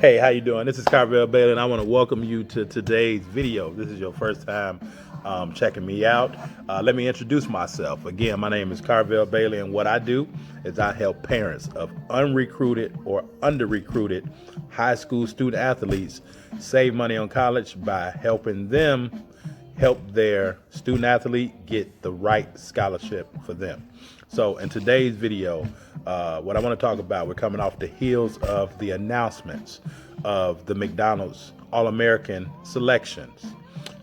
Hey, how you doing? This is Carvel Bailey, and I want to welcome you to today's video. This is your first time checking me out. Let me introduce myself. Again, my name is Carvel Bailey, and what I do is I help parents of unrecruited or under-recruited high school student athletes save money on college by helping them help their student athlete get the right scholarship for them. So in today's video, what I want to talk about, we're coming off the heels of the announcements of the McDonald's All American selections.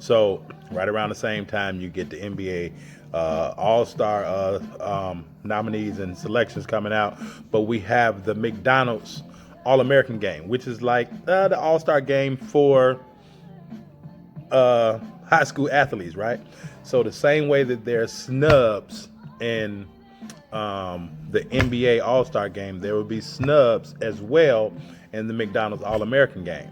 So right around the same time, you get the NBA All-Star nominees and selections coming out, but we have the McDonald's All American game, which is like the All-Star game for high school athletes, right? So the same way that there's snubs in the NBA All-Star game, there will be snubs as well in the McDonald's All American game.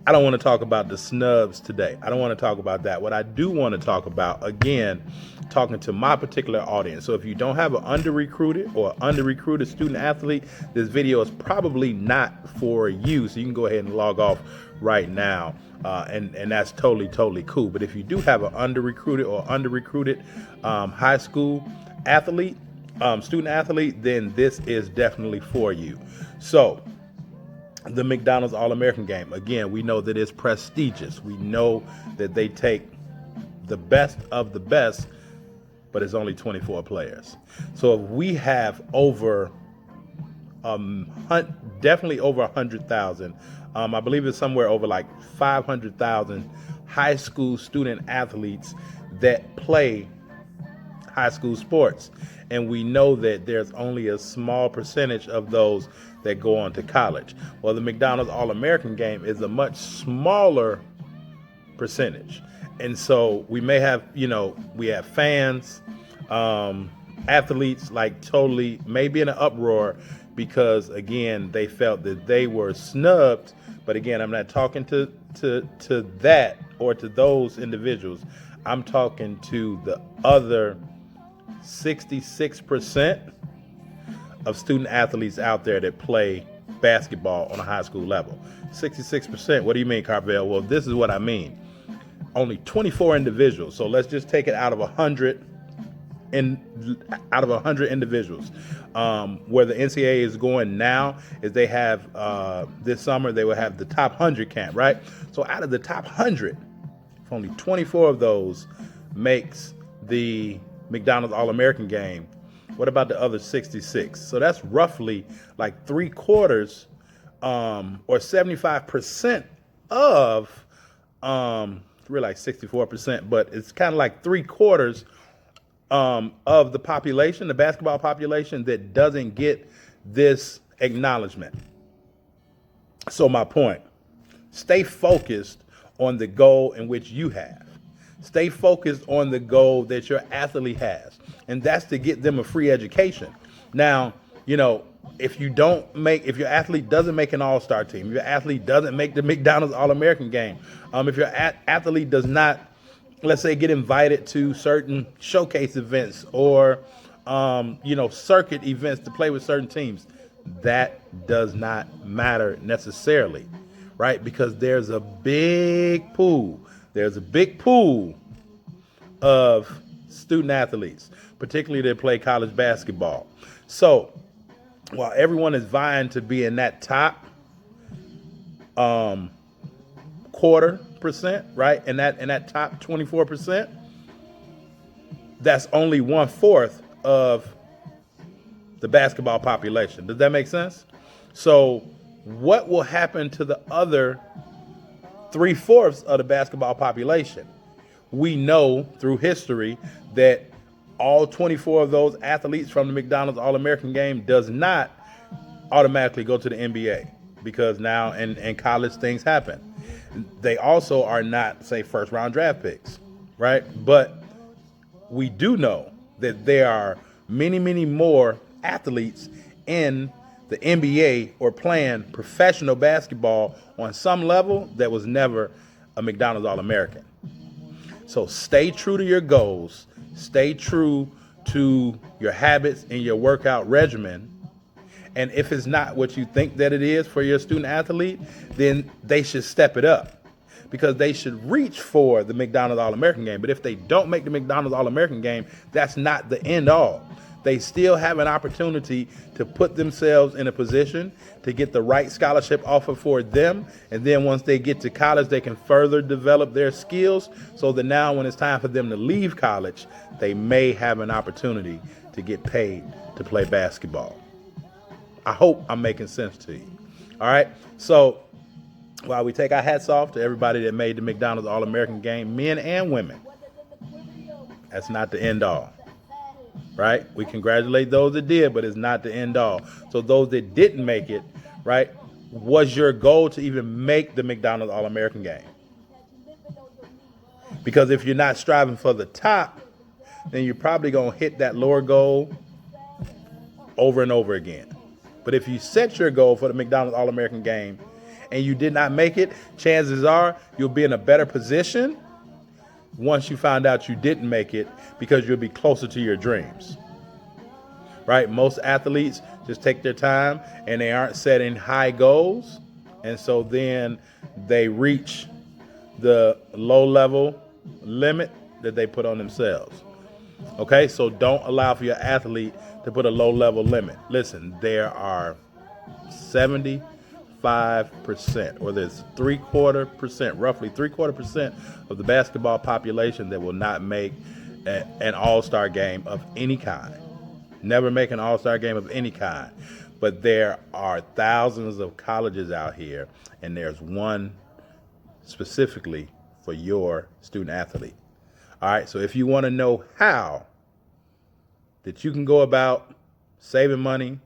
I don't want to talk about the snubs today. I don't want to talk about that. What I do want to talk about, again, talking to my particular audience. So if you don't have an under-recruited or under-recruited student athlete, this video is probably not for you. So you can go ahead and log off right now. And that's totally cool. But if you do have an under-recruited or under-recruited high school athlete, student athlete, then this is definitely for you. So the McDonald's All American game, again, we know that it's prestigious. We know that they take the best of the best, but it's only 24 players. So if we have over definitely over 100,000, I believe it's somewhere over like 500,000 high school student athletes that play high school sports. And we know that there's only a small percentage of those that go on to college. Well, the McDonald's All American game is a much smaller percentage. And so we may have, we have fans, athletes like totally maybe in an uproar because, again, they felt that they were snubbed. But again, I'm not talking to that or to those individuals. I'm talking to the other 66% of student athletes out there that play basketball on a high school level. 66%. What do you mean, Carvel? Well, this is what I mean. Only 24 individuals. So let's just take it out of 100 individuals. Where the NCAA is going now is they have this summer they will have the top 100 camp, right? So out of the top 100, if only 24 of those makes the McDonald's All American game, what about the other 66? So that's roughly like 3/4 or 75% of really like 64%, but it's kind of like 3/4 of the population, the basketball population, that doesn't get this acknowledgement. So my point, stay focused on the goal in which you have. Stay focused on the goal that your athlete has, and that's to get them a free education. Now, if your athlete doesn't make an all-star team, if your athlete doesn't make the McDonald's All-American game, if your athlete does not, let's say, get invited to certain showcase events or, circuit events to play with certain teams, that does not matter necessarily, right? Because there's a big pool. There's a big pool of student athletes, particularly that play college basketball. So while everyone is vying to be in that top 1/4%, right? And that top 24%, that's only 1/4 of the basketball population. Does that make sense? So what will happen to the other 3/4 of the basketball population? We know through history that all 24 of those athletes from the McDonald's All American game does not automatically go to the NBA, because now in college things happen. They also are not, say, first round draft picks, right? But we do know that there are many more athletes in the NBA or playing professional basketball on some level that was never a McDonald's All American. So stay true to your goals, stay true to your habits and your workout regimen, And if it's not what you think that it is for your student athlete, then they should step it up, because they should reach for the McDonald's All American game. But if they don't make the McDonald's All American game, that's not the end all. They still have an opportunity to put themselves in a position to get the right scholarship offer for them. And then once they get to college, they can further develop their skills so that now when it's time for them to leave college, they may have an opportunity to get paid to play basketball. I hope I'm making sense to you. All right. So while we take our hats off to everybody that made the McDonald's All American game, men and women, that's not the end all. Right? We congratulate those that did, but it's not the end all. So those that didn't make it, right, was your goal to even make the McDonald's All American game? Because if you're not striving for the top, then you're probably going to hit that lower goal over and over again. But if you set your goal for the McDonald's All American game and you did not make it, chances are you'll be in a better position once you find out you didn't make it, because you'll be closer to your dreams. Right? Most athletes just take their time and they aren't setting high goals. And so then they reach the low level limit that they put on themselves. Okay? So don't allow for your athlete to put a low level limit. Listen, there are 75%, or there's roughly 3/4% of the basketball population that will not make an all-star game of any kind. Never make an all-star game of any kind. But there are thousands of colleges out here, and there's one specifically for your student athlete. All right, so if you want to know how that you can go about saving money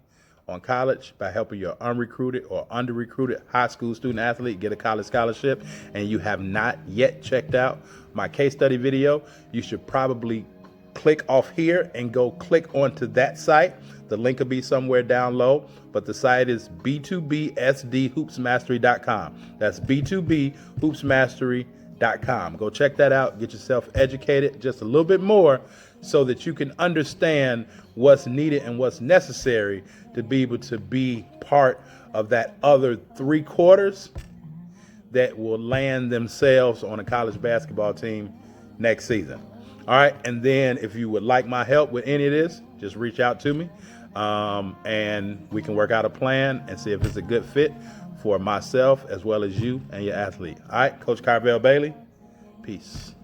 on college by helping your unrecruited or under-recruited high school student athlete get a college scholarship, and you have not yet checked out my case study video, you should probably click off here and go click onto that site. The link will be somewhere down low, but the site is b2bsdhoopsmastery.com. That's b2bhoopsmastery.com. Go check that out. Get yourself educated just a little bit more so that you can understand what's needed and what's necessary to be able to be part of that other 3/4 that will land themselves on a college basketball team next season. All right. And then if you would like my help with any of this, just reach out to me and we can work out a plan and see if it's a good fit for myself as well as you and your athlete. All right. Coach Carvel Bailey. Peace.